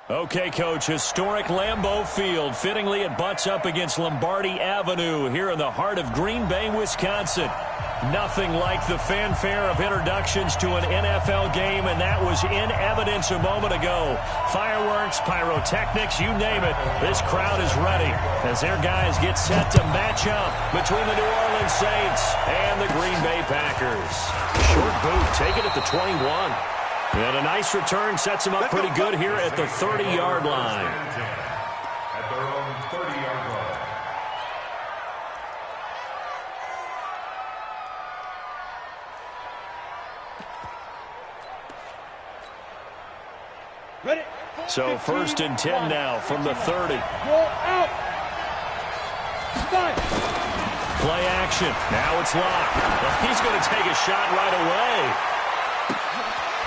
Okay, Coach, historic Lambeau Field. Fittingly, it butts up against Lombardi Avenue here in the heart of Green Bay, Wisconsin. Nothing like the fanfare of introductions to an NFL game, and that was in evidence a moment ago. Fireworks, pyrotechnics, you name it. This crowd is ready as their guys get set to match up between the New Orleans Saints and the Green Bay Packers. Short boot, take it at the 21. And a nice return sets him up pretty good here at the 30-yard line. At their own 30-yard line. Ready. So 1st and 10 now from the 30. Roll out. Spike. Play action. Now it's locked. He's going to take a shot right away.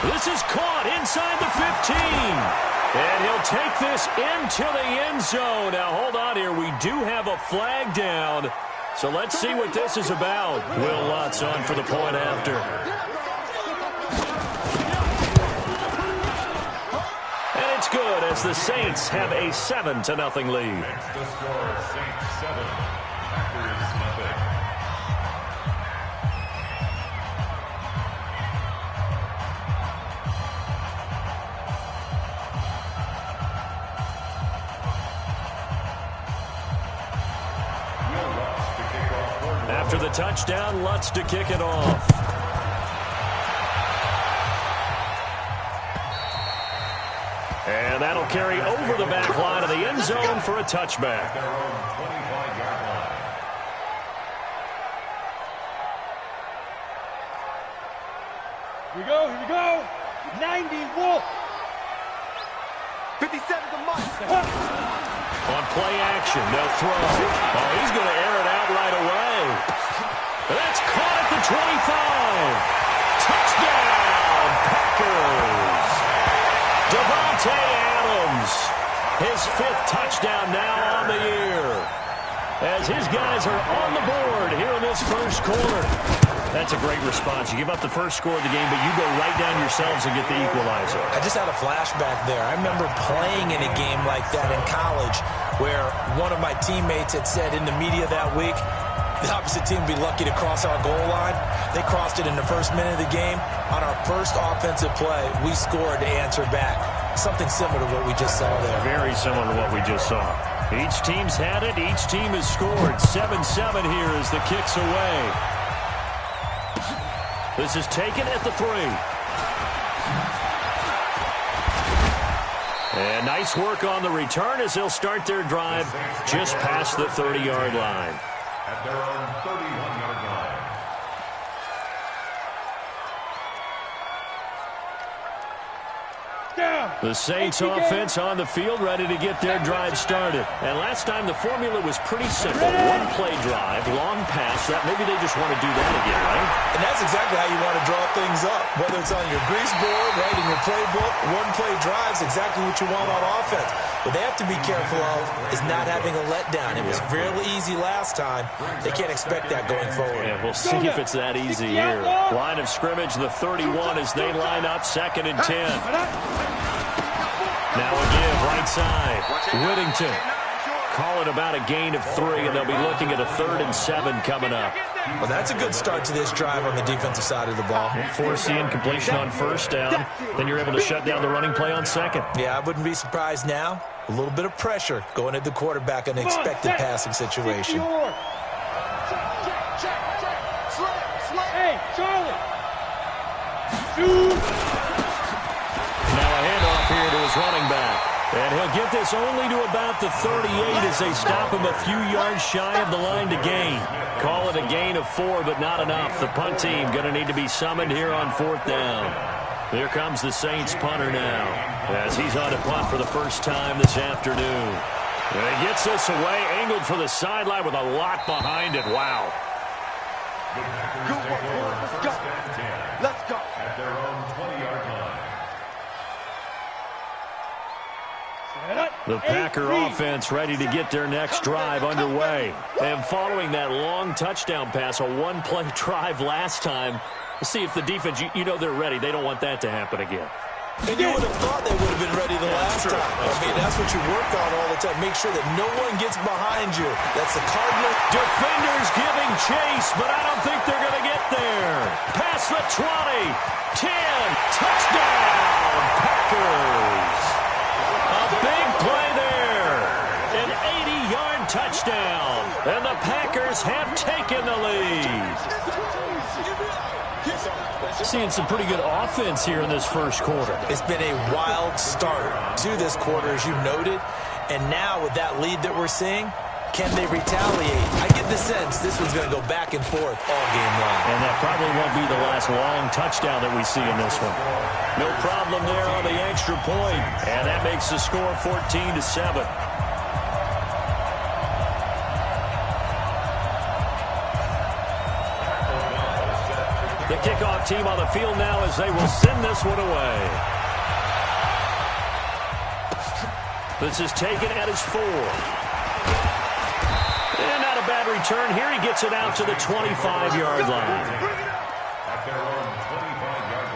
This is caught inside the 15. And he'll take this into the end zone. Now, hold on here. We do have a flag down. So let's see what this is about. Will Lutz on for the point after. And it's good as the Saints have a 7-0 lead. Next to score, Saints 7, Packers nothing. After the touchdown, Lutz to kick it off. And that'll carry over the back line of the end zone for a touchback. Their own 25-yard line. Here we go. 90 Wolf. 57 to Mike. On play action, they'll throw. Oh, he's going to air it out right away. That's caught at the 25. Touchdown, Packers. Devontae Adams, his 5th touchdown now on the year. As his guys are on the board here in this first quarter. That's a great response. You give up the first score of the game, but you go right down yourselves and get the equalizer. I just had a flashback there. I remember playing in a game like that in college where one of my teammates had said in the media that week, the opposite team would be lucky to cross our goal line. They crossed it in the first minute of the game. On our first offensive play, we scored to answer back. Something similar to what we just saw there. Very similar to what we just saw. Each team's had it. Each team has scored. 7-7 here as the kick's away. This is taken at the 3. And nice work on the return as they'll start their drive just past the 30-yard line. At their own 31-yard line. The Saints offense on the field ready to get their drive started. And last time the formula was pretty simple. One play drive, long pass. That maybe they just want to do that again, right? And that's exactly how you want to draw things up. Whether it's on your grease board, right, in your playbook, one play drive is exactly what you want on offense. What they have to be careful of is not having a letdown. It was fairly easy last time. They can't expect that going forward. Yeah, we'll see if it's that easy here. Line of scrimmage, the 31 as they line up 2nd and 10. Now a give, right side. Whittington. Call it about a gain of 3, and they'll be looking at a 3rd and 7 coming up. Well, that's a good start to this drive on the defensive side of the ball. Force the incompletion on 1st down. Then you're able to shut down the running play on 2nd. Yeah, I wouldn't be surprised now. A little bit of pressure going at the quarterback in an expected passing situation. Hey, Charlie. Shoot. Now a handoff here to his running back. And he'll get this only to about the 38 as they stop him a few yards shy of the line to gain. Call it a gain of 4, but not enough. The punt team going to need to be summoned here on 4th down. Here comes the Saints punter now as he's on to punt for the first time this afternoon. And he gets this away, angled for the sideline with a lot behind it. Wow. Let's go. Let's go. At their own 20-yard line. The Packer offense ready to get their next drive underway. And following that long touchdown pass, a one-play drive last time, let's see if the defense, you know they're ready. They don't want that to happen again. And you would have thought they would have been ready the last time. I mean, that's what you work on all the time. Make sure that no one gets behind you. That's the Cardinal. Defenders giving chase, but I don't think they're going to get there. Past the 20, 10, touchdown, Packers. A big play there. An 80-yard touchdown. And the Packers have taken the lead. Seeing some pretty good offense here in this first quarter. It's been a wild start to this quarter, as you noted. And now with that lead that we're seeing, can they retaliate? I get the sense this one's going to go back and forth all game long. And that probably won't be the last long touchdown that we see in this one. No problem there on the extra point. And that makes the score 14-7. The kickoff team on the field now as they will send this one away. This is taken at his 4. And not a bad return here. He gets it out to the 25-yard line. At their own 25-yard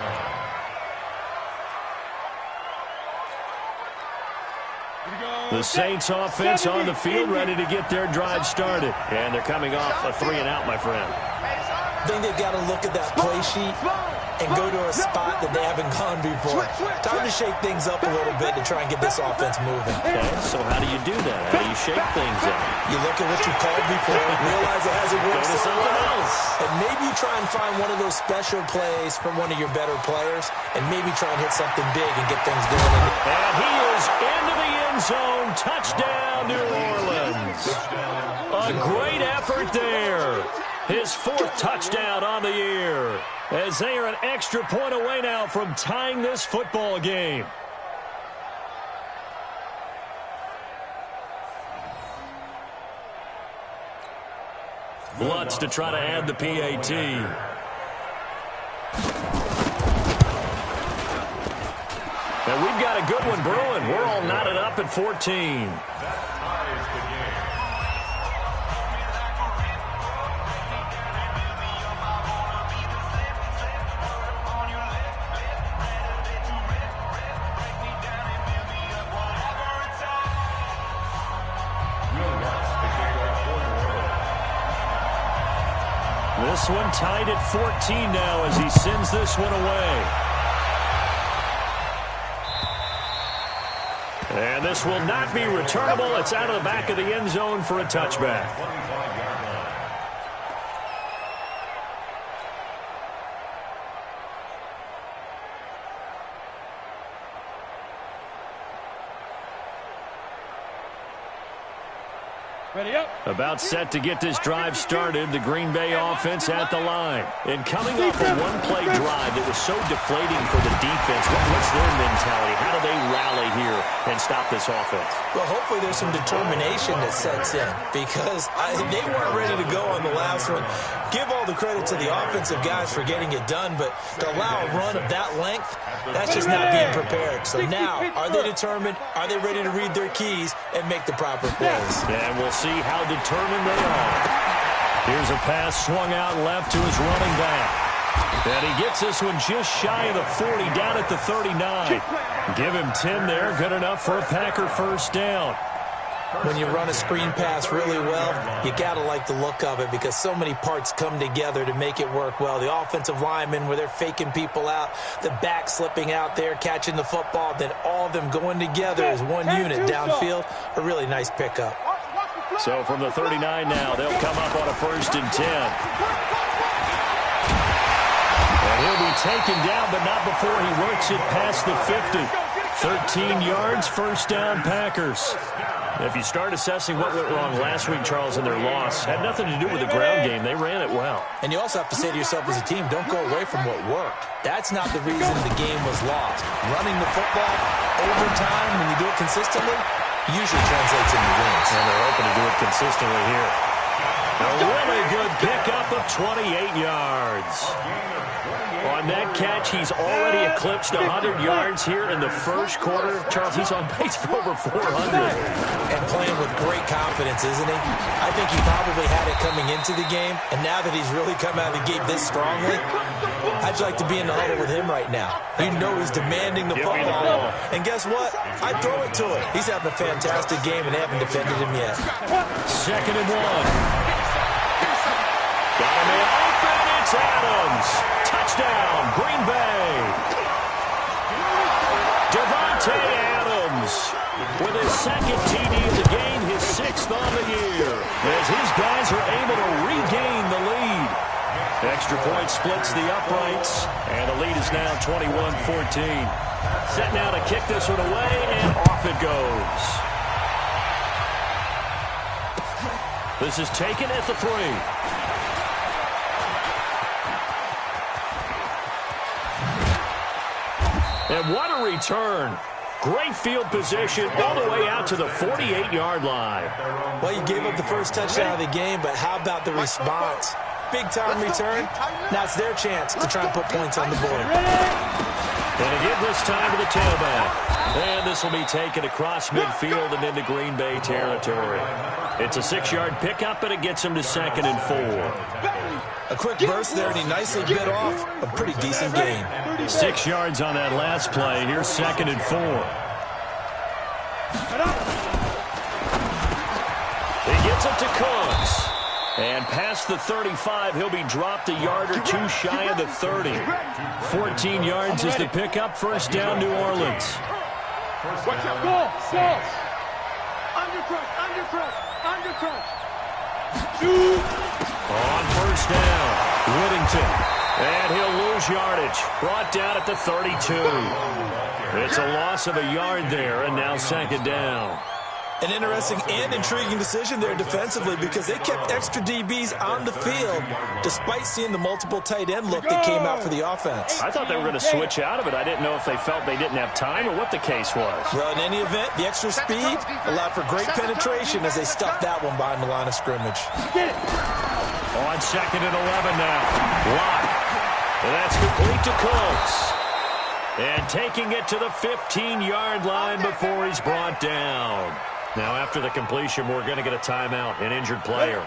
line. The Saints offense on the field ready to get their drive started. And they're coming off a 3-and-out, my friend. I think they've got to look at that play sheet and go to a spot that they haven't gone before. Time to shake things up a little bit to try and get this offense moving. Okay, so how do you do that? How do you shake things up? You look at what you called before, realize it hasn't worked Go to so something well, else. and maybe you try and find one of those special plays from one of your better players, and maybe try and hit something big and get things going. And he is into the end zone. Touchdown, New Orleans. A great effort there. His 4th touchdown on the year, as they are an extra point away now from tying this football game. Lutz to try to add the PAT. And we've got a good one brewing. We're all knotted up at 14. This one tied at 14 now as he sends this one away. And this will not be returnable. It's out of the back of the end zone for a touchback. Ready up. About set to get this drive started, the Green Bay offense at the line. And coming off a one-play drive that was so deflating for the defense, what's their mentality? How do they rally here and stop this offense? Well, hopefully there's some determination that sets in, because they weren't ready to go on the last one. Give all the credit to the offensive guys for getting it done, but to allow a run of that length, that's just not being prepared. So now, are they determined? Are they ready to read their keys and make the proper plays? And we'll see how determined they are. Here's a pass swung out left to his running back. And he gets this one just shy of the 40, down at the 39. Give him 10 there, good enough for a Packer first down. When you run a screen pass really well, you got to like the look of it, because so many parts come together to make it work well. The offensive linemen, where they're faking people out, the back slipping out there, catching the football, then all of them going together as one unit downfield. A really nice pickup. So from the 39 now, they'll come up on a 1st and 10. And he'll be taken down, but not before he works it past the 50. 13 yards, first down, Packers. If you start assessing what went wrong last week, Charles, in their loss, had nothing to do with the ground game. They ran it well. And you also have to say to yourself as a team, don't go away from what worked. That's not the reason the game was lost. Running the football over time, when you do it consistently, usually translates into wins. And they're open to do it consistently here. A really good pickup of 28 yards. On that catch, he's already eclipsed 100 yards here in the first quarter. Charles, he's on pace for over 400. And playing with great confidence, isn't he? I think he probably had it coming into the game, and now that he's really come out of the gate this strongly, I'd like to be in the huddle with him right now. You know he's demanding the football. And guess what? I'd throw it to him. He's having a fantastic game, and they haven't defended him yet. 2nd and 1. Got him in open. It's Adams. Touchdown, Green Bay. Devontae Adams with his 2nd TD of the game, his 6th on the year, as his guys are able to regain the lead. Extra point splits the uprights, and the lead is now 21-14. Set now to kick this one away, and off it goes. This is taken at the 3. And what a return. Great field position all the way out to the 48-yard line. Well, you gave up the first touchdown of the game, but how about the response? Big-time return. Now it's their chance to try and put points on the board. And to give this time to the tailback. And this will be taken across midfield and into Green Bay territory. It's a 6-yard pickup, and it gets him to 2nd and 4. A quick burst there, and he nicely bit off a pretty decent gain. 6 yards on that last play. Here's 2nd and 4. He gets it to Cooks. And past the 35, he'll be dropped a yard or two shy of the 30. 14 yards is the pickup. First down, New Orleans. Go! Undercrush! On first down, Whittington. And he'll lose yardage. Brought down at the 32. It's a loss of a yard there, and now 2nd down. An interesting and intriguing decision there defensively because they kept extra DBs on the field despite seeing the multiple tight end look that came out for the offense. I thought they were going to switch out of it. I didn't know if they felt they didn't have time or what the case was. Well, in any event, the extra speed allowed for great penetration as they stuffed that one behind the line of scrimmage. On 2nd and 11 now. Lock. And that's complete to Cooks. And taking it to the 15-yard line before he's brought down. Now, after the completion, we're going to get a timeout, an injured player.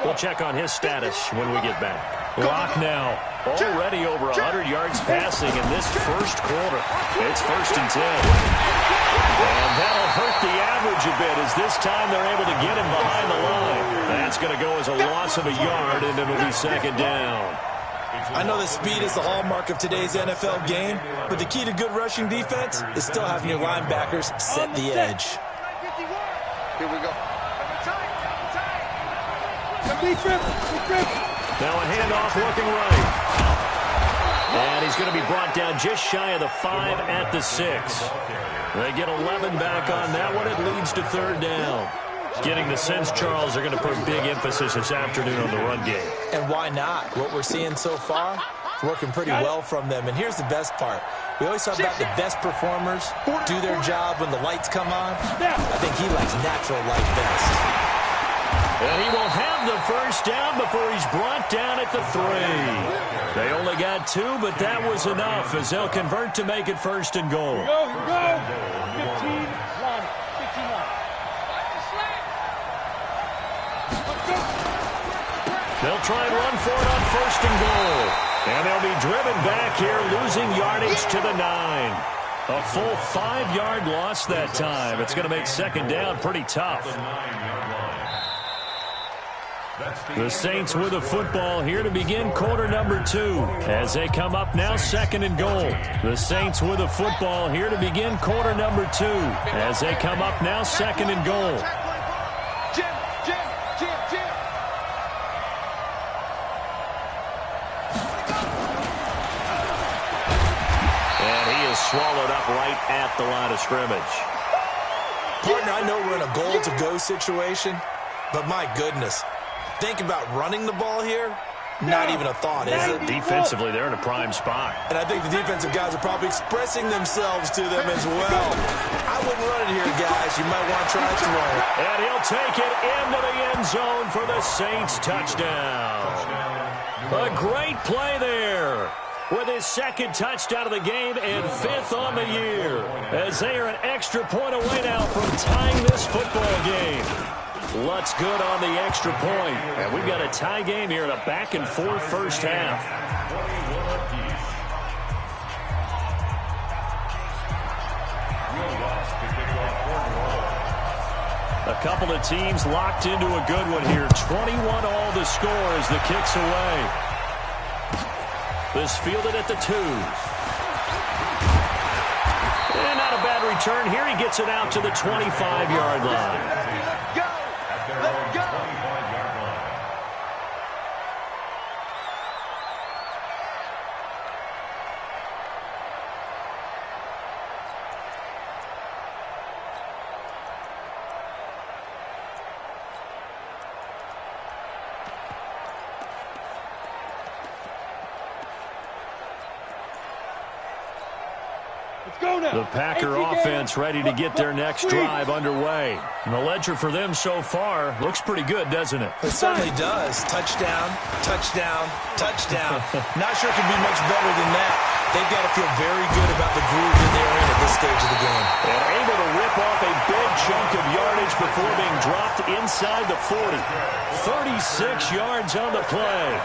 We'll check on his status when we get back. Lock now, already over 100 yards passing in this first quarter. It's 1st and 10. And that'll hurt the average a bit as this time they're able to get him behind the line. That's going to go as a loss of a yard, and it'll be 2nd down. I know that speed is the hallmark of today's NFL game, but the key to good rushing defense is still having your linebackers set the edge. Here we go. Now a handoff looking right. And he's going to be brought down just shy of the 5 at the 6. They get 11 back on that one. It leads to 3rd down. Getting the sense, Charles, they're going to put big emphasis this afternoon on the run game. And why not? What we're seeing so far, working pretty well from them. And here's the best part. We always talk about the best performers do their job when the lights come on. I think he likes natural light best. And he will have the first down before he's brought down at the 3. They only got 2, but that was enough as they'll convert to make it 1st and goal. Here we go. 15 line. They'll try and run for it on 1st and goal. And they'll be driven back here, losing yardage to the 9. A full 5-yard loss that time. It's going to make 2nd down pretty tough. The Saints with the football here to begin quarter number 2. As they come up now, 2nd and goal. The Saints with the football here to begin quarter number 2. As they come up now, 2nd and goal. Swallowed up right at the line of scrimmage. Partner, I know we're in a goal-to-go situation, but my goodness, think about running the ball here. Not even a thought, is it? Defensively, they're in a prime spot. And I think the defensive guys are probably expressing themselves to them as well. I wouldn't run it here, guys. You might want to try to throw it. And he'll take it into the end zone for the Saints touchdown. A great play there. with his second touchdown of the game and 5th on the year, as they are an extra point away now from tying this football game. Lutz good on the extra point, and we've got a tie game here in a back-and-forth first half. A couple of teams locked into a good one here. 21 all the score as the kick's away. This fielded at the 2. And not a bad return here. He gets it out to the 25-yard line. Let's go! Let's go! The Packer offense ready to get their next drive underway. And the ledger for them so far looks pretty good, doesn't it? It certainly does. Touchdown, touchdown, touchdown. Not sure it can be much better than that. They've got to feel very good about the groove that they're in at this stage of the game. And able to rip off a big chunk of yardage before being dropped inside the 40. 36 yards on the play.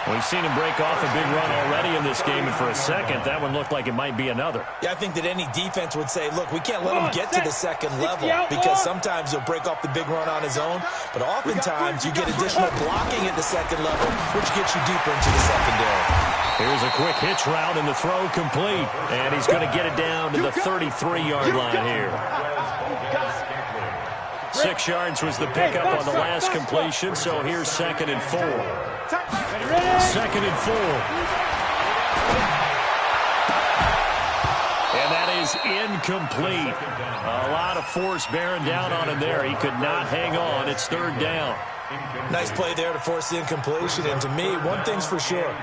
We've seen him break off a big run already in this game, and for a second, that one looked like it might be another. Yeah, I think that any defense would say, look, we can't let him get to the second level, because sometimes he'll break off the big run on his own, but oftentimes you get additional blocking at the second level, which gets you deeper into the secondary. Here's a quick hitch route, and the throw complete, and he's going to get it down to the 33-yard line here. 6 yards was the pickup on the last completion, so here's 2nd and 4. 2nd and 4. And that is incomplete. A lot of force bearing down on him there. He could not hang on. It's 3rd down. Nice play there to force the incompletion. And to me, one thing's for sure.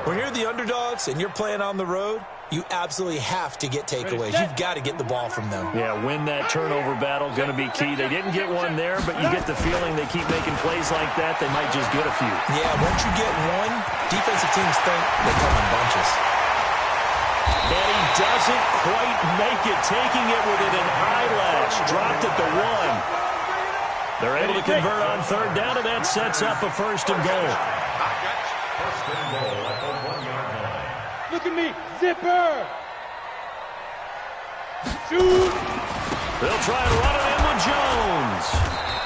When you're the underdogs and you're playing on the road, you absolutely have to get takeaways. You've got to get the ball from them. Yeah, win that turnover battle, going to be key. They didn't get one there, but you get the feeling they keep making plays like that, they might just get a few. Yeah, once you get one, defensive teams think they come in bunches. And he doesn't quite make it, taking it within an eyelash. Dropped at the 1. They're able to convert on 3rd down, and that sets up a 1st and goal. First and goal at the 1-yard line. Look at me, zipper! Shoot! They'll try and run it in with Jones.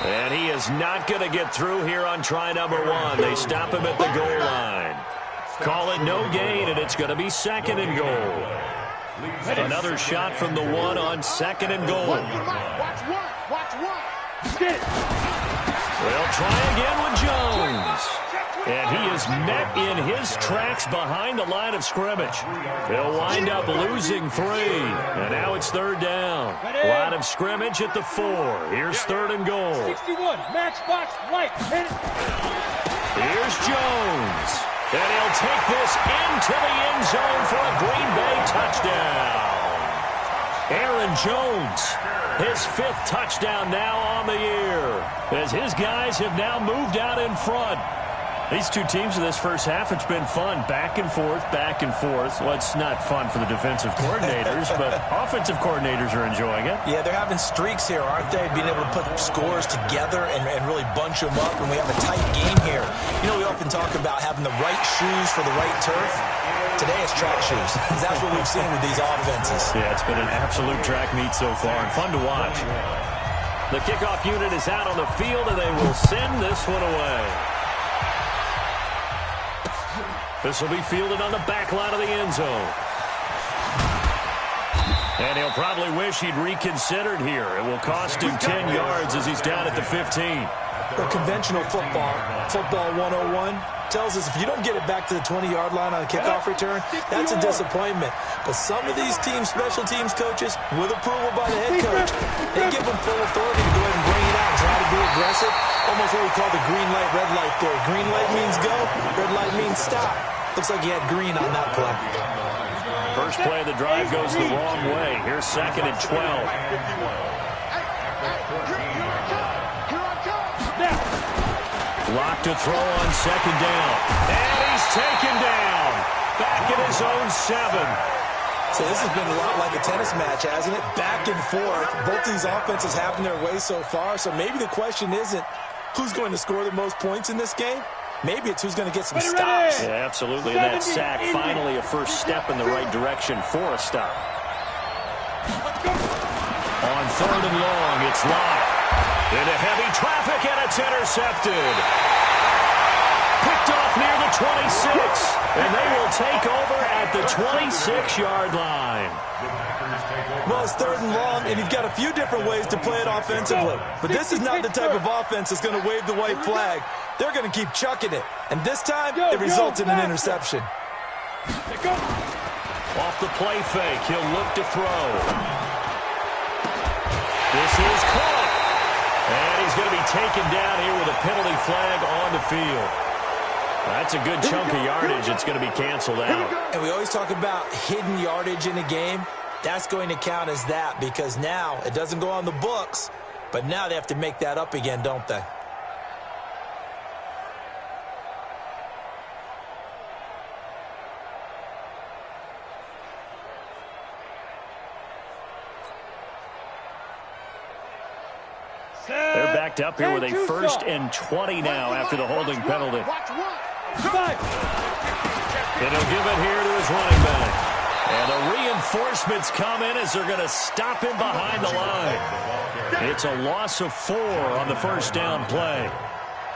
And he is not going to get through here on try number 1. They stop him at the goal line. Call it no gain, and it's going to be 2nd and goal. Another shot from the 1 on 2nd and goal. Watch one! Get it! They'll try again with Jones. And he is met in his tracks behind the line of scrimmage. They'll wind up losing 3. And now it's 3rd down. Line of scrimmage at the 4. Here's 3rd and goal. 61, matchbox, light, hit it. Here's Jones. And he'll take this into the end zone for a Green Bay touchdown. Aaron Jones, his 5th touchdown now on the year, as his guys have now moved out in front. These two teams in this first half, it's been fun. Back and forth, back and forth. Well, it's not fun for the defensive coordinators, but offensive coordinators are enjoying it. Yeah, they're having streaks here, aren't they? Being able to put scores together and really bunch them up, and we have a tight game here. You know, we often talk about having the right shoes for the right turf. Today it's track shoes. That's what we've seen with these offenses. Yeah, it's been an absolute track meet so far, and fun to watch. The kickoff unit is out on the field, and they will send this one away. This will be fielded on the back line of the end zone. And he'll probably wish he'd reconsidered here. It will cost him 10 yards as he's down at the 15. Well, conventional football 101, tells us if you don't get it back to the 20-yard line on a kickoff return, that's a disappointment. But some of these teams, special teams coaches, with approval by the head coach, they give them full authority to go ahead and bring it out and try to be aggressive. Almost what we call the green light, red light theory. Green light means go, red light means stop. Looks like he had green on that play. First play of the drive goes the wrong way. Here's 2nd and 12. Locked to throw on 2nd down. And he's taken down. back in his own 7. So this has been a lot like a tennis match, hasn't it? Back and forth. Both these offenses having their way so far. So maybe the question isn't who's going to score the most points in this game. Maybe it's who's going to get some stops. Yeah, absolutely. And that sack, finally a first step in the right direction for a stop. On 3rd and long, it's Locke. Into heavy traffic, and it's intercepted. Picked off near the 26. And they will take over at the 26-yard line. Well, it's 3rd and long, and you've got a few different ways to play it offensively. But this is not the type of offense that's going to wave the white flag. They're going to keep chucking it. And this time, it results in an interception. Off the play fake, he'll look to throw. This is caught. And he's going to be taken down here with a penalty flag on the field. That's a good chunk of yardage. It's going to be canceled out. And we always talk about hidden yardage in a game. That's going to count as that because now it doesn't go on the books, but now they have to make that up again, don't they? They're backed up here with a 1st and 20 now after the holding penalty. And he'll give it here to his running back. And the reinforcements come in as they're going to stop him behind the line. It's a loss of 4 on the first down play.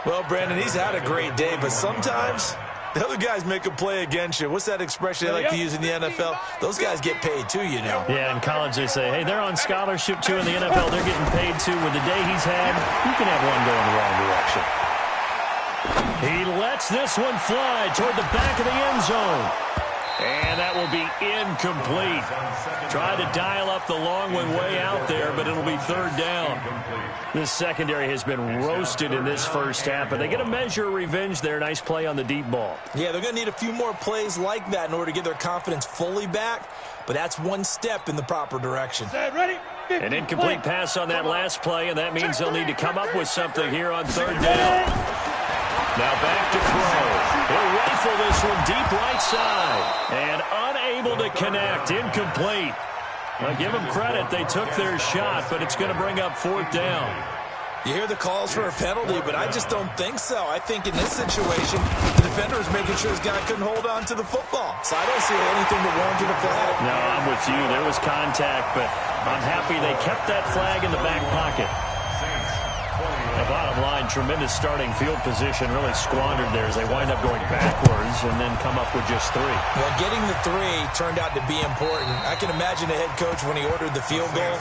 Well, Brandon, he's had a great day, but sometimes the other guys make a play against you. What's that expression they like to use in the NFL? Those guys get paid too, you know. Yeah, in college they say, hey, they're on scholarship too. In the NFL, they're getting paid too. With the day he's had, you can have one go in the wrong direction. He lets this one fly toward the back of the end zone. And that will be incomplete. Tried to dial up the long one way out there, but it'll be 3rd down. This secondary has been roasted in this first half, but they get a measure of revenge there. Nice play on the deep ball. Yeah, they're going to need a few more plays like that in order to get their confidence fully back, but that's one step in the proper direction. An incomplete pass on that last play, and that means they'll need to come up with something here on 3rd down. Now back to throw. He'll rifle this one deep right side. And unable to connect. Incomplete. Well, give them credit. They took their shot, but it's going to bring up 4th down. You hear the calls for a penalty, but I just don't think so. I think in this situation, the defender is making sure his guy couldn't hold on to the football. So I don't see anything to warrant a flag. No, I'm with you. There was contact, but I'm happy they kept that flag in the back pocket. The bottom line, tremendous starting field position, really squandered there as they wind up going backwards and then come up with just 3. Well, getting the 3 turned out to be important. I can imagine the head coach when he ordered the field goal.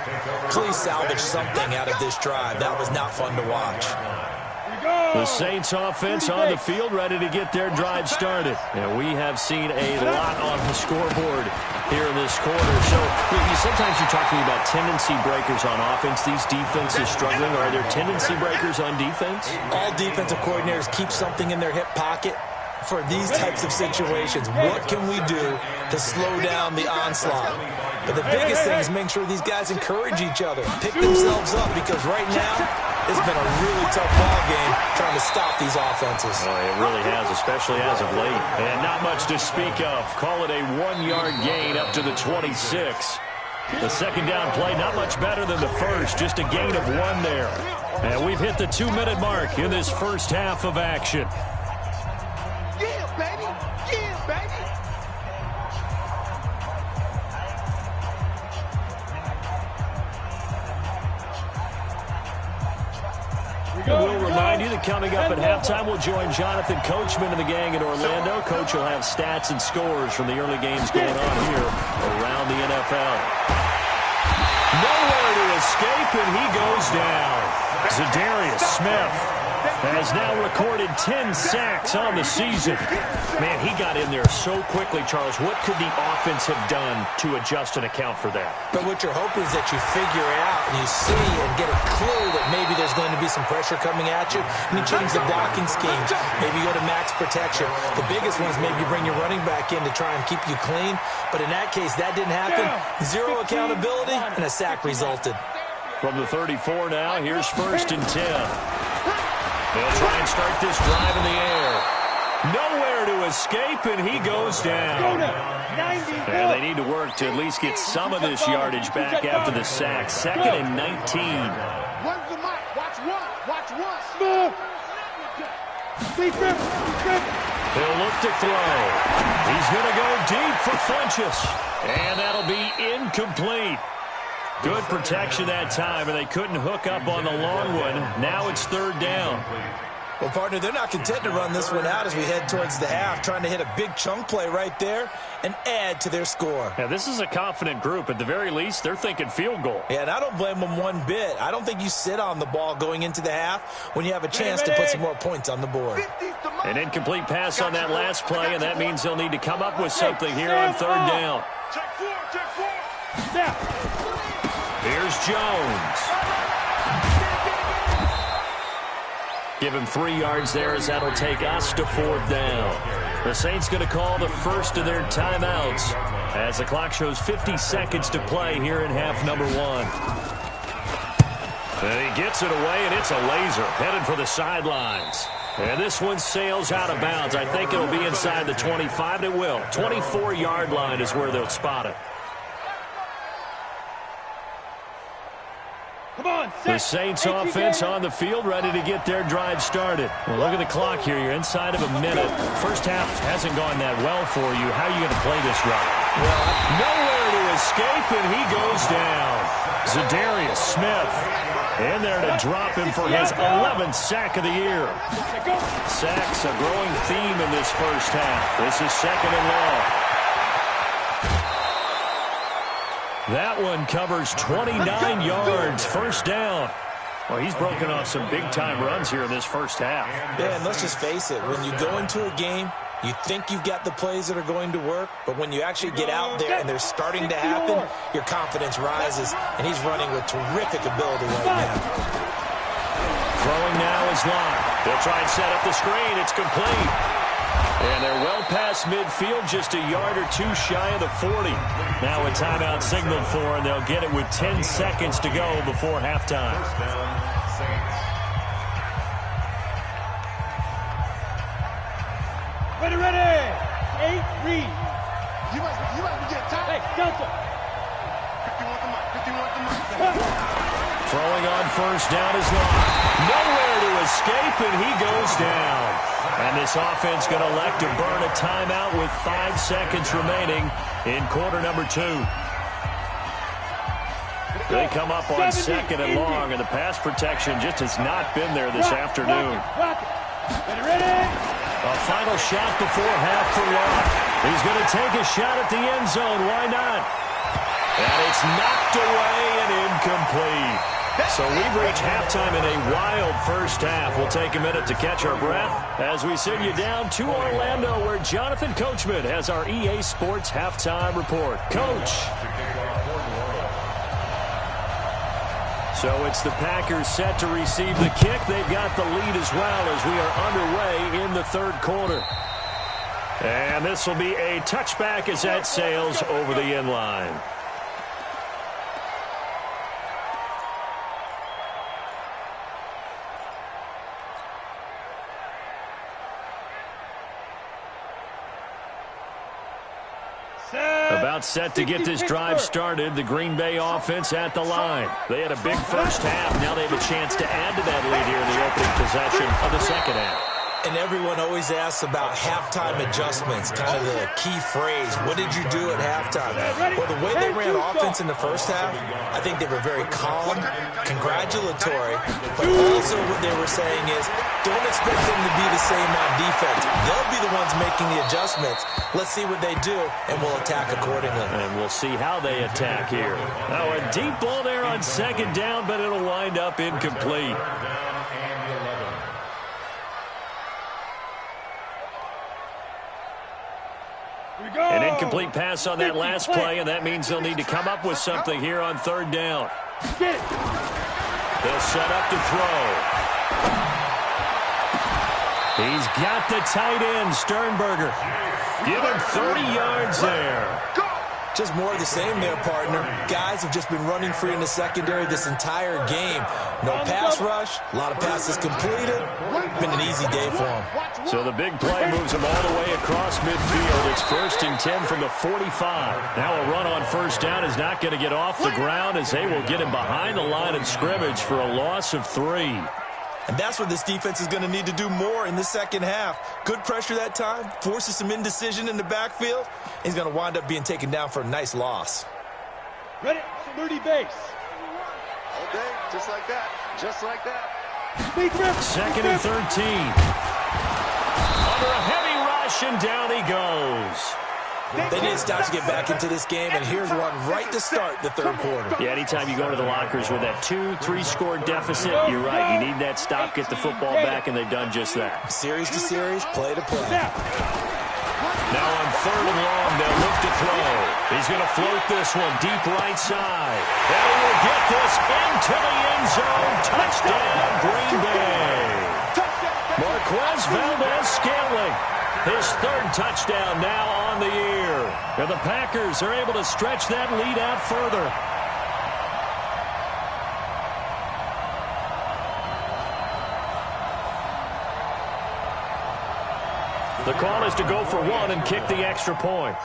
Please salvage something out of this drive. That was not fun to watch. The Saints offense on the field, ready to get their drive started. And we have seen a lot on the scoreboard here in this quarter. So sometimes you talk to me about tendency breakers on offense. These defenses struggling. Are there tendency breakers on defense? All defensive coordinators keep something in their hip pocket for these types of situations. What can we do to slow down the onslaught? But the biggest thing is making sure these guys encourage each other, pick themselves up, because right now it's been a really tough ball game trying to stop these offenses. Oh, it really has, especially as of late. And not much to speak of. Call it a 1-yard gain up to the 26. The second down play, not much better than the first, just a gain of 1 there. And we've hit the 2-minute mark in this first half of action. Yeah, baby. Yeah, baby. We'll remind you that coming up at halftime, we'll join Jonathan Coachman and the gang in Orlando. Coach will have stats and scores from the early games going on here around the NFL. Nowhere to escape, and he goes down. Zadarius Smith has now recorded 10 sacks on the season. Man, he got in there so quickly, Charles. What could the offense have done to adjust and account for that? But what you're hoping is that you figure it out and you see and get a clue that maybe there's going to be some pressure coming at you, and you change the blocking schemes. Maybe you go to max protection. The biggest one is maybe you bring your running back in to try and keep you clean. But in that case, that didn't happen. 0 accountability, and a sack resulted. From the 34 now, here's 1st and 10. They'll try and start this drive in the air. Nowhere to escape, and he goes down. And they need to work to at least get some of this yardage back after the sack. 2nd and 19. Where's the mic? Watch one. Watch one. Smooth. He'll look to throw. He's going to go deep for Funchess. And that'll be incomplete. Good protection that time, and they couldn't hook up on the long one. Now it's 3rd down. Well, partner, they're not content to run this one out as we head towards the half, trying to hit a big chunk play right there and add to their score. Yeah, this is a confident group. At the very least, they're thinking field goal. Yeah, and I don't blame them one bit. I don't think you sit on the ball going into the half when you have a chance to put some more points on the board. An incomplete pass on that last play, and that means they'll need to come up with something here on 3rd down. Here's Jones. Give him 3 yards there as that'll take us to 4th down. The Saints going to call the first of their timeouts as the clock shows 50 seconds to play here in half number 1. And he gets it away, and it's a laser headed for the sidelines. And this one sails out of bounds. I think it'll be inside the 25. It will. 24-yard line is where they'll spot it. The Saints offense on the field, ready to get their drive started. Well, look at the clock here. You're inside of a minute. First half hasn't gone that well for you. How are you going to play this drive? Well, nowhere to escape, and he goes down. Zadarius Smith in there to drop him for his 11th sack of the year. Sacks a growing theme in this first half. This is 2nd and long. That one covers 29 yards. First down. Well, he's broken off some big-time runs here in this first half. Yeah, and let's just face it. When you go into a game, you think you've got the plays that are going to work, but when you actually get out there and they're starting to happen, your confidence rises, and he's running with terrific ability right now. Throwing now is Locke. They'll try and set up the screen. It's complete. And they're well past midfield, just a yard or two shy of the 40. Now a timeout signaled for, and they'll get it with 10 seconds to go before halftime. Ready. 8, read. You might be getting tired. Hey, Delta. 51 the mic. Throwing on first down is Locke. Nowhere to escape, and he goes down. And this offense going to elect to burn a timeout with 5 seconds remaining in quarter number 2. They come up on 2nd and long, and the pass protection just has not been there this afternoon. Ready. A final shot before half for Locke. He's going to take a shot at the end zone. Why not? And it's knocked away and incomplete. So we've reached halftime in a wild first half. We'll take a minute to catch our breath as we send you down to Orlando, where Jonathan Coachman has our EA Sports halftime report. Coach. So it's the Packers set to receive the kick. They've got the lead as well as we are underway in the 3rd quarter. And this will be a touchback as that sails over the end line. About set to get this drive started. The Green Bay offense at the line. They had a big first half. Now they have a chance to add to that lead here in the opening possession of the second half. And everyone always asks about halftime adjustments, kind of the key phrase. What did you do at halftime? Well, the way they ran offense in the first half, I think they were very calm, congratulatory, but also what they were saying is, don't expect them to be the same on defense. They'll be the ones making the adjustments. Let's see what they do, and we'll attack accordingly. And we'll see how they attack here. Now a deep ball there on 2nd down, but it'll wind up incomplete. An incomplete pass on that last play, and that means they'll need to come up with something here on 3rd down. They'll set up to throw. He's got the tight end, Sternberger. Give him 30 yards there. Just more of the same there, partner. Guys have just been running free in the secondary this entire game. No pass rush, a lot of passes completed. Been an easy day for them. So the big play moves them all the way across midfield. It's 1st and 10 from the 45. Now a run on first down is not going to get off the ground as they will get him behind the line of scrimmage for a loss of 3. And that's what this defense is going to need to do more in the second half. Good pressure that time, forces some indecision in the backfield. He's going to wind up being taken down for a nice loss. Ready, Moody base. All day, just like that. Just like that. 2nd and 13. Under a heavy rush, and down he goes. They need to stop to get back into this game, and here's one right to start the third quarter. Yeah, anytime you go to the lockers with that 2-3 deficit, you're right. You need that stop, get the football back, and they've done just that. Series to series, play to play. Now on 3rd and long, they'll look to throw. He's going to float this one deep right side. And he will get this into the end zone. Touchdown, Green Bay. Marquez Valdez-Scantling. His 3rd touchdown now on the year. And the Packers are able to stretch that lead out further. The call is to go for 1 and kick the extra point.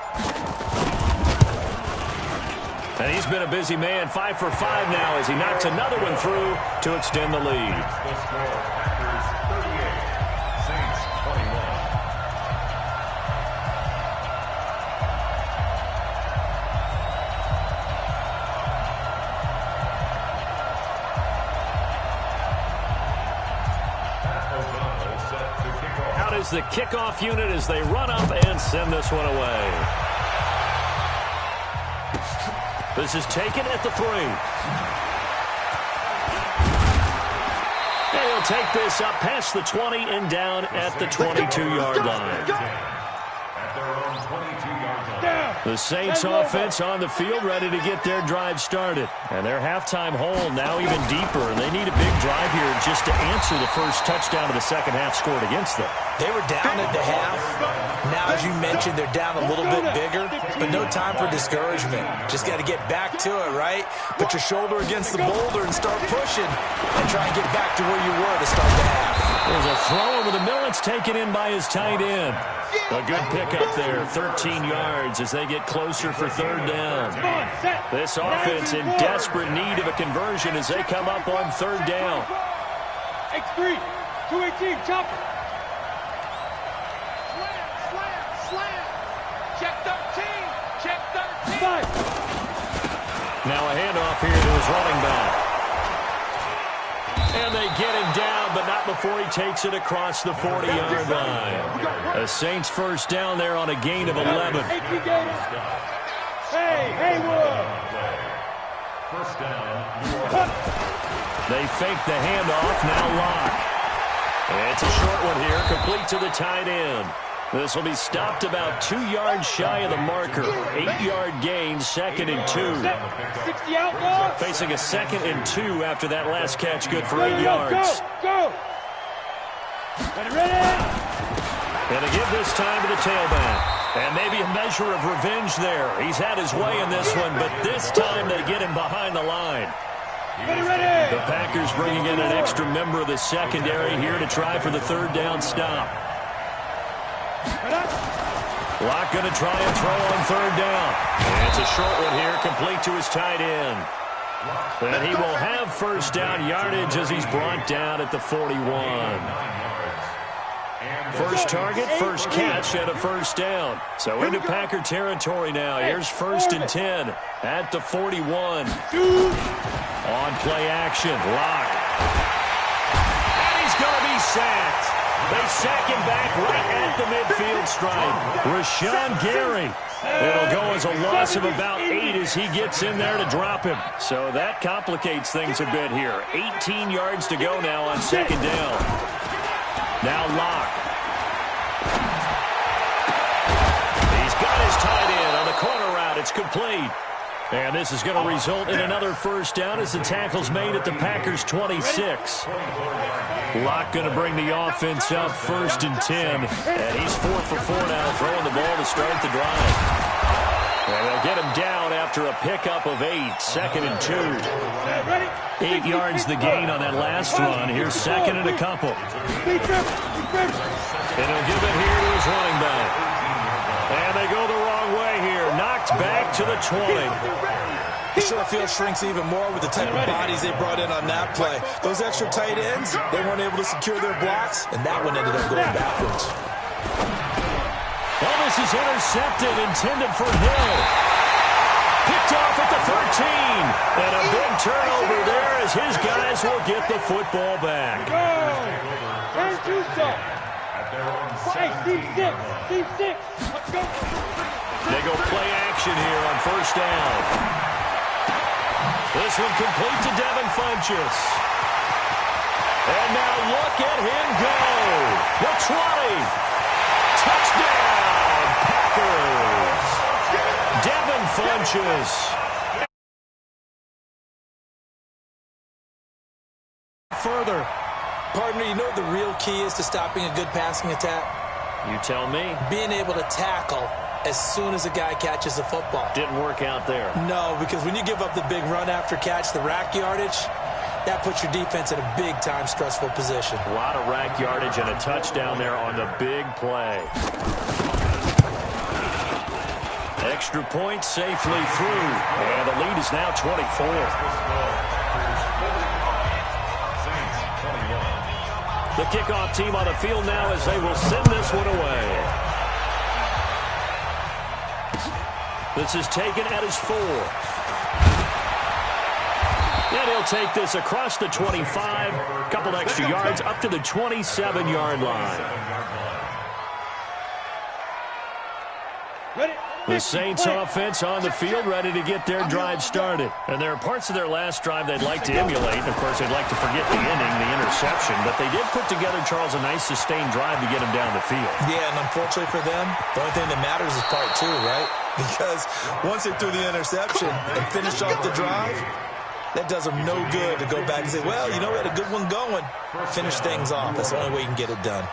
And he's been a busy man, 5 for 5 now as he knocks another one through to extend the lead. The score, Packers 38, Saints 21. Out is the kickoff unit as they run up and send this one away. This is taken at the 3. And he'll take this up past the 20 and down at the 22-yard line. At their own 22-yard line. The Saints offense on the field ready to get their drive started. And their halftime hole now even deeper. And they need a big drive here just to answer the first touchdown of the second half scored against them. They were down at the half. Now, as you mentioned, they're down a little bit bigger, but no time for discouragement. Just got to get back to it, right? Put your shoulder against the boulder and start pushing and try and get back to where you were to start the half. There's a throw over the middle. It's taken in by his tight end. A good pickup there, 13 yards as they get closer for 3rd down. This offense in desperate need of a conversion as they come up on 3rd down. X3, 218, chopper. Slam. Check 13. Check 13. Now a handoff here to his running back. And they get him down, but not before he takes it across the 40-yard line. A Saints first down there on a gain of 11. Hey, Haywood. First down. They fake the handoff, now lock. It's a short one here, complete to the tight end. This will be stopped about 2 yards shy of the marker. 8-yard gain, 2nd and 2. 60 out, Facing a 2nd and 2 after that last catch, good for 8 yards. Go. Ready. And they give this time to the tailback. And maybe a measure of revenge there. He's had his way in this one, but this time they get him behind the line. Ready. The Packers bringing in an extra member of the secondary here to try for the 3rd down stop. Locke going to try and throw on 3rd down. And it's a short one here, complete to his tight end. And he will have 1st down yardage as he's brought down at the 41. First target, first catch, and a 1st down. So into Packer territory now. Here's 1st and 10 at the 41. On play action, Locke. And he's going to be sacked. They sack him back right at the midfield stripe. Rashawn Gary. It'll go as a loss of about 8 as he gets in there to drop him. So that complicates things a bit here. 18 yards to go now on 2nd down. Now Locke. He's got his tight end on the corner route. It's complete. And this is going to result in another 1st down as the tackle's made at the Packers' 26. Locke going to bring the offense up 1st and 10. And he's 4 for 4 now, throwing the ball to start the drive. And they'll get him down after a pickup of 8, 2nd and 2. 8 yards the gain on that last run. Here's 2nd and a couple. And he'll give it here to his running back. And they go the wrong way here. Knocked back to the 20. The short field shrinks even more with the type of bodies they brought in on that play. Those extra tight ends, they weren't able to secure their blocks, and that one ended up going backwards. Well, this is intercepted, intended for Hill. Picked off at the 13. And a big turnover there as his guys will get the football back. They go play action here on 1st down. This one complete to Devin Funchess. And now look at him go. The 20. Touchdown, Packers. Devin Funchess. Further. Partner, you know what the real key is to stopping a good passing attack? You tell me. Being able to tackle as soon as a guy catches the football. Didn't work out there. No, because when you give up the big run after catch, the rack yardage, that puts your defense in a big-time stressful position. A lot of rack yardage and a touchdown there on the big play. Extra point safely through. And the lead is now 24. The kickoff team on the field now as they will send this one away. This is taken at his 4. And he'll take this across the 25. A couple extra yards up to the 27-yard line. The Saints offense on the field ready to get their drive started. And there are parts of their last drive they'd like to emulate. Of course, they'd like to forget the inning, the interception. But they did put together, Charles, a nice sustained drive to get him down the field. Yeah, and unfortunately for them, the only thing that matters is part 2, right? Because once they threw the interception and finished off the drive, that does them no good to go back and say, well, you know, we had a good one going. Finish things off. That's the only way you can get it done.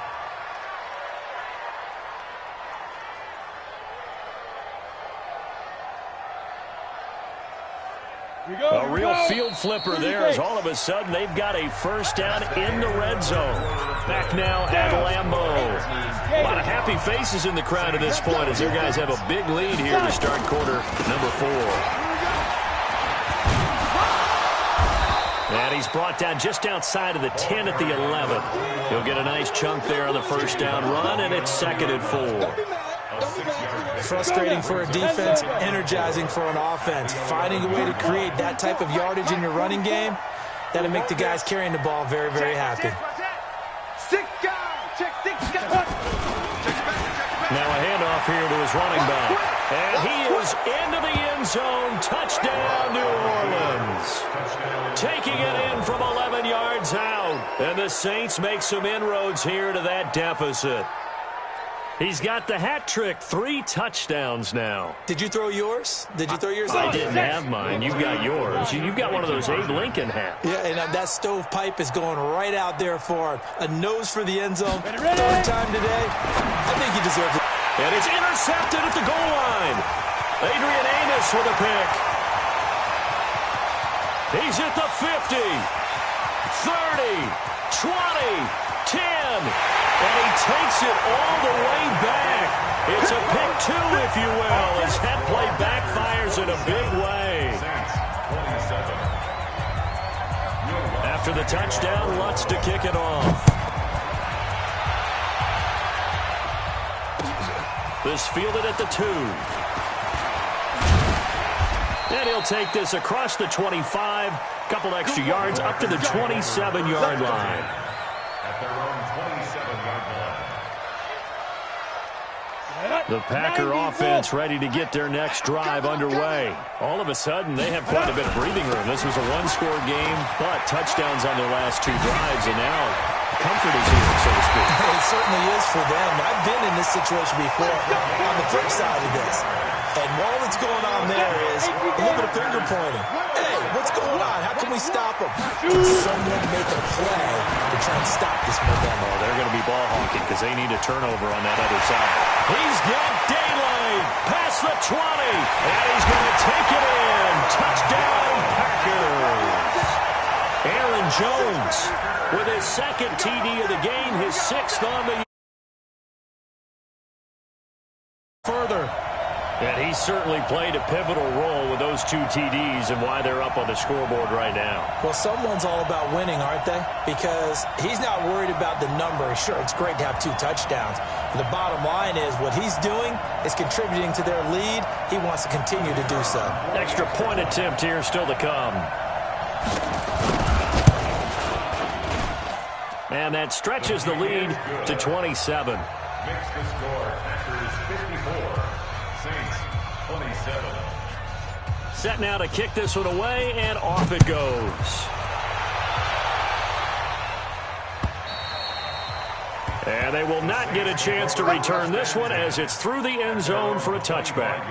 A real field flipper there as all of a sudden they've got a 1st down in the red zone. Back now at Lambeau. A lot of happy faces in the crowd at this point as their guys have a big lead here to start quarter number 4. And he's brought down just outside of the 10 at the 11. He'll get a nice chunk there on the 1st down run, and it's 2nd and 4. Frustrating for a defense, energizing for an offense. Finding a way to create that type of yardage in your running game, that'll make the guys carrying the ball very, very happy. Now a handoff here to his running back. And he is into the end zone. Touchdown, New Orleans. Taking it in from 11 yards out. And the Saints make some inroads here to that deficit. He's got the hat trick, 3 touchdowns now. Did you throw yours? Did you throw yours? I didn't have mine. You've got yours. You've got one of those Abe Lincoln hats. Yeah, and that stovepipe is going right out there for him. A nose for the end zone. 3rd time today. I think he deserves it. And it's intercepted at the goal line. Adrian Amos with a pick. He's at the 50, 30, 20, 10. And he takes it all the way back. It's a pick 2, if you will, as that play backfires in a big way. After the touchdown, Lutz to kick it off. This fielded at the 2. And he'll take this across the 25. Couple extra yards up to the 27-yard line. The Packer offense ready to get their next drive underway. All of a sudden, they have quite a bit of breathing room. This was a one-score game, but touchdowns on their last 2 drives, and now comfort is here, so to speak. It certainly is for them. I've been in this situation before on the flip side of this. And all that's going on there is a little bit of finger pointing. Hey, what's going on? How can we stop them? Can someone make a play to try and stop this momentum? Oh, they're going to be ball hawking because they need a turnover on that other side. He's got daylight. Pass across the 20. And he's going to take it in. Touchdown, Packers. Aaron Jones with his second TD of the game, his sixth on the further. And he certainly played a pivotal role with those two TDs and why they're up on the scoreboard right now. Well, someone's all about winning, aren't they? Because he's not worried about the number. Sure, it's great to have 2 touchdowns. But the bottom line is what he's doing is contributing to their lead. He wants to continue to do so. Extra point attempt here still to come. And that stretches the lead to 27. Makes the score Packers 54, Saints 27. Set now to kick this one away, and off it goes. And they will not get a chance to return this one as it's through the end zone for a touchback.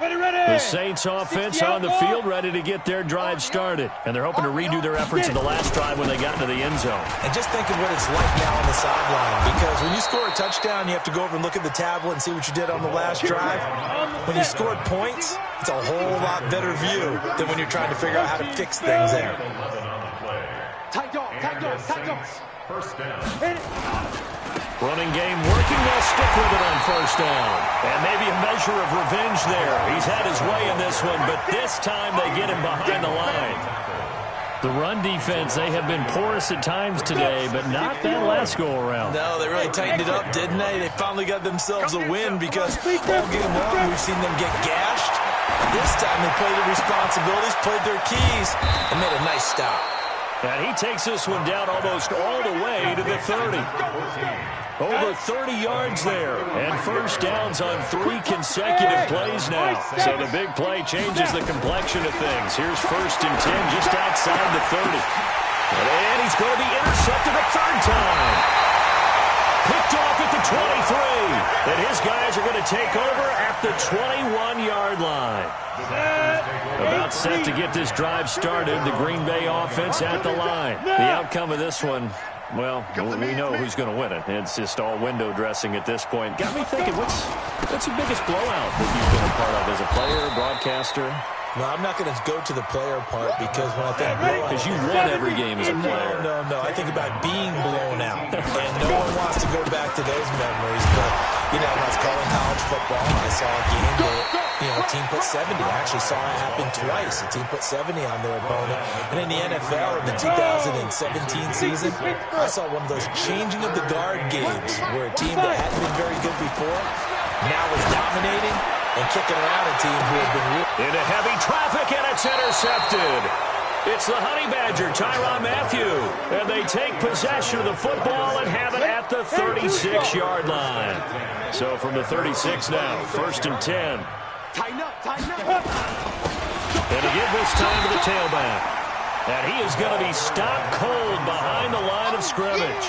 The Saints offense on the field ready to get their drive started. And they're hoping to redo their efforts in the last drive when they got into the end zone. And just think of what it's like now on the sideline. Because when you score a touchdown, you have to go over and look at the tablet and see what you did on the last drive. When you scored points, it's a whole lot better view than when you're trying to figure out how to fix things there. Tight dog. First down. Running game working. They'll stick with it on first down. And maybe a measure of revenge there. He's had his way in this one, but this time they get him behind the line. The run defense, they have been porous at times today, but not that last go-around. No, they really tightened it up, didn't they? They finally got themselves a win because all game long we've seen them get gashed. This time they played their responsibilities, played their keys, and made a nice stop. And he takes this one down almost all the way to the 30. Over 30 yards there. And first downs on 3 consecutive plays now. So the big play changes the complexion of things. Here's first and 10 just outside the 30. And he's going to be intercepted a third time. Picked off at the 23. And his guys are going to take over at the 21-yard line. About set to get this drive started. The Green Bay offense at the line. The outcome of this one, well, we know who's going to win it. It's just all window dressing at this point. Got me thinking, what's your biggest blowout that you've been a part of as a player, broadcaster? No, I'm not going to go to the player part because when I think blowout... Because you won every game as a player. No. I think about being blown out. And no one wants to go back to those memories. But, you know, when I was calling college football, I saw a game that, a team put 70. I actually saw it happen twice. A team put 70 on their opponent. And in the NFL, in the 2017 season, I saw one of those changing of the guard games where a team that hadn't been very good before now was dominating and kicking around a team who had been... Into heavy traffic, and it's intercepted. It's the Honey Badger, Tyrann Mathieu. And they take possession of the football and have it at the 36-yard line. So from the 36 now, first and 10. Tighten up. And to give this time to the tailback. And he is going to be stopped cold behind the line of scrimmage.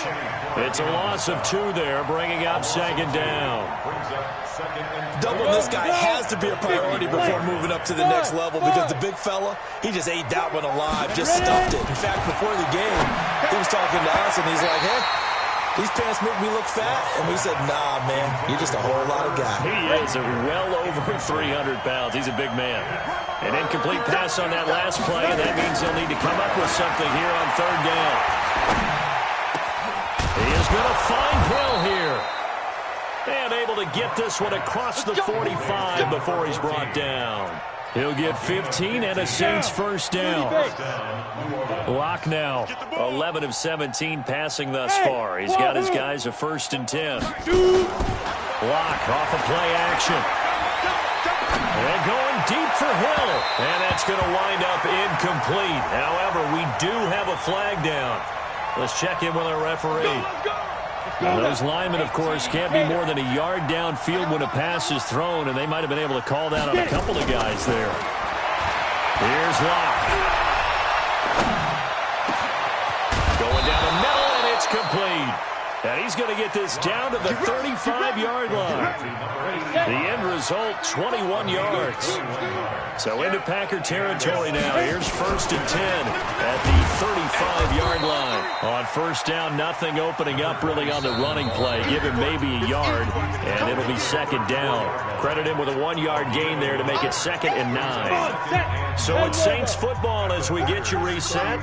It's a loss of 2 there, bringing up second down. Doubling this guy has to be a priority before moving up to the next level because the big fella, he just ate that one alive, just stuffed it. In fact, before the game, he was talking to us, and he's like, hey, these pants make me look fat. And we said, nah, man, you're just a whole lot of guy. He is well over 300 pounds. He's a big man. An incomplete pass on that last play, and that means they'll need to come up with something here on third down. He is going to find Hill here. And able to get this one across the 45 before he's brought down. He'll get 15 and a Saints first down. Locke now, 11 of 17 passing thus far. He's got his guys a first and 10. Locke off a play action. And going deep for Hill. And that's going to wind up incomplete. However, we do have a flag down. Let's check in with our referee. And those linemen, of course, can't be more than a yard downfield when a pass is thrown, and they might have been able to call that on a couple of guys there. Here's Locke. Going down the middle, and it's complete. And he's going to get this down to the 35-yard line. The end result, 21 yards. So into Packer territory now. Here's 1st and 10 at the 35-yard line. On first down, nothing opening up really on the running play. Give him maybe a yard, and it'll be 2nd down. Credit him with a 1-yard gain there to make it 2nd and 9. So it's Saints football as we get you reset.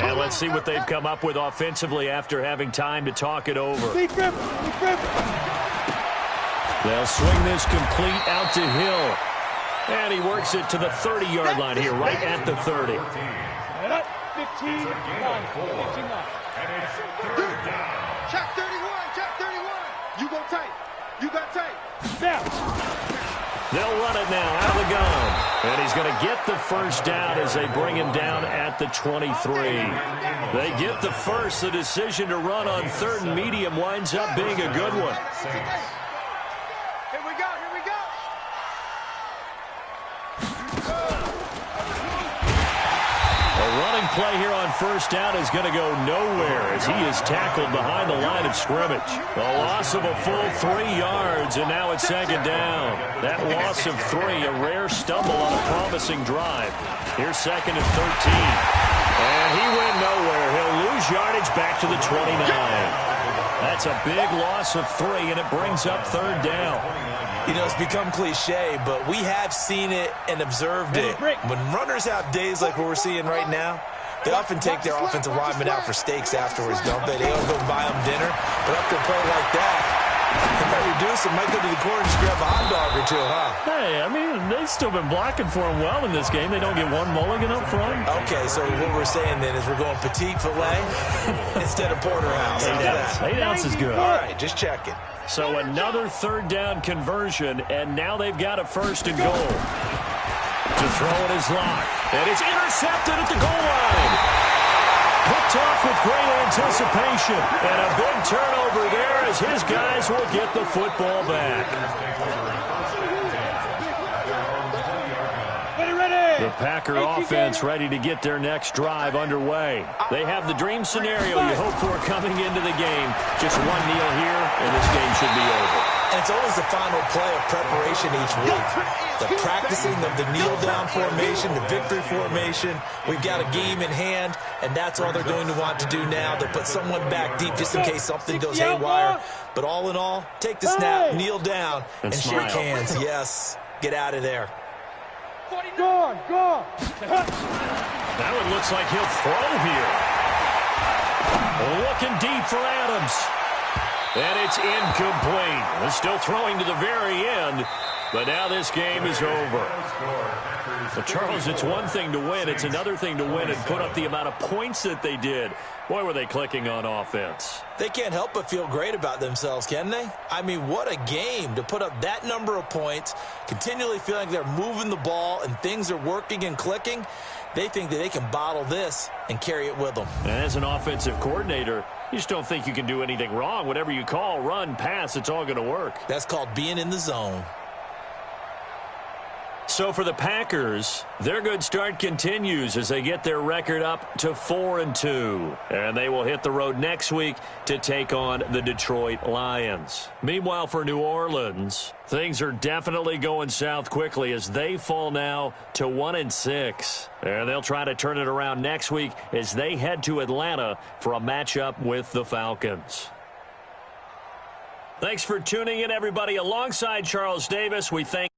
And let's see what they've come up with offensively after having time to talk it over. They'll swing this complete out to Hill. And he works it to the 30-yard line here, right at the 30. 15-9. Check 31, check 31. You go tight. You got tight. They'll run it now out of the gun. And he's going to get the first down as they bring him down at the 23. They get the first. The decision to run on 3rd and medium winds up being a good one. Here we go, here we go. A running play here on first down is going to go nowhere as he is tackled behind the line of scrimmage. A loss of a full 3 yards, and now it's 2nd down. That loss of 3, a rare stumble on a promising drive. Here's 2nd and 13. And he went nowhere. He'll lose yardage back to the 29. That's a big loss of 3, and it brings up 3rd down. You know, it's become cliche, but we have seen it and observed it. When runners have days like what we're seeing right now, they often take their offensive linemen out for steaks afterwards, don't they? They all go buy them dinner. But after a play like that, they might reduce it, might go to the corner and just grab a hot dog or two, huh? Hey, I mean, they've still been blocking for him well in this game. They don't get one mulligan up front. Okay, so what we're saying then is we're going petite filet instead of porterhouse. 8 ounce is good. All right, just checking. So another 3rd down conversion, and now they've got a 1st and goal. To throw it is Locke, and it's intercepted at the goal line. Picked off with great anticipation, and a big turnover there as his guys will get the football back. The Packer offense ready to get their next drive underway. They have the dream scenario you hope for coming into the game. Just one kneel here, and this game should be over. And it's always the final play of preparation each week. The practicing of the kneel-down formation, the victory formation. We've got a game in hand, and that's all they're going to want to do now. They'll put someone back deep just in case something goes haywire. But all in all, take the snap, kneel down, and shake hands. Yes, get out of there. Go. That one looks like he'll throw here. Looking deep for Adams. And it's incomplete. They're still throwing to the very end, but now this game is over. But Charles, it's one thing to win. It's another thing to win and put up the amount of points that they did. Boy, were they clicking on offense. They can't help but feel great about themselves, can they? I mean, what a game to put up that number of points, continually feeling they're moving the ball and things are working and clicking. They think that they can bottle this and carry it with them. And as an offensive coordinator, you just don't think you can do anything wrong. Whatever you call, run, pass, it's all going to work. That's called being in the zone. So for the Packers, their good start continues as they get their record up to 4-2. And they will hit the road next week to take on the Detroit Lions. Meanwhile, for New Orleans, things are definitely going south quickly as they fall now to 1-6. And they'll try to turn it around next week as they head to Atlanta for a matchup with the Falcons. Thanks for tuning in, everybody. Alongside Charles Davis, we thank